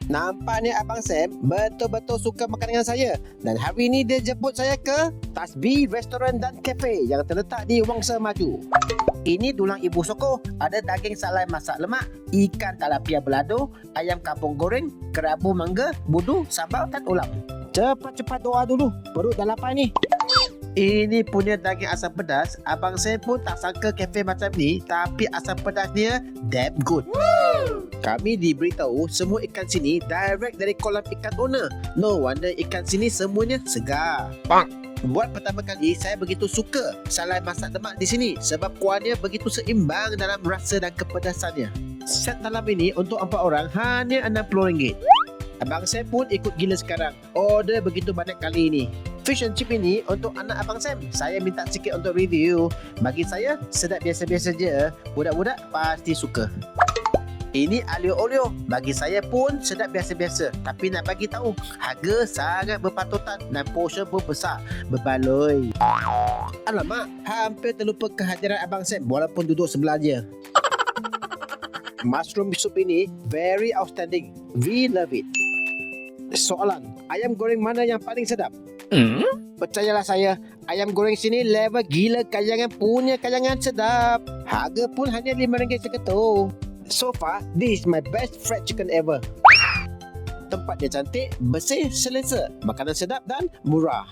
Nampaknya Abang Sam betul-betul suka makan dengan saya. Dan hari ini dia jemput saya ke Tasbih Restoran dan Cafe yang terletak di Wangsa Maju. Ini tulang ibu soko, ada daging salai masak lemak, ikan talapia belado, ayam kampung goreng, kerabu mangga, budu, sambal dan ulam. Cepat-cepat doa dulu, perut dah lapar ni. Ini punya daging asam pedas, Abang Sam pun tak sangka kafe macam ni, tapi asam pedasnya damn good. Kami diberitahu semua ikan sini direct dari kolam ikan owner. No wonder ikan sini semuanya segar. Buat pertama kali saya begitu suka salai masak lemak di sini sebab kuahnya begitu seimbang dalam rasa dan kepedasannya. Set dalam ini untuk 4 orang hanya RM60. Abang Sam pun ikut gila sekarang. Order begitu banyak kali ini. Fish and chip ini untuk anak Abang Sam. Saya minta sikit untuk review. Bagi saya sedap biasa-biasa je. Budak-budak pasti suka. Ini alio olio. Bagi saya pun sedap biasa-biasa. Tapi nak bagi tahu, harga sangat berpatutan dan portion pun besar. Berbaloi. Alamak, hampir terlupa kehadiran Abang Sam walaupun duduk sebelah je. Mushroom soup ini very outstanding. We love it. Soalan, ayam goreng mana yang paling sedap? Percayalah saya, ayam goreng sini level gila kayangan punya kayangan sedap. Harga pun hanya RM5 seketul. So far, this is my best fried chicken ever. Tempat dia cantik, bersih, selesa, makanan sedap dan murah.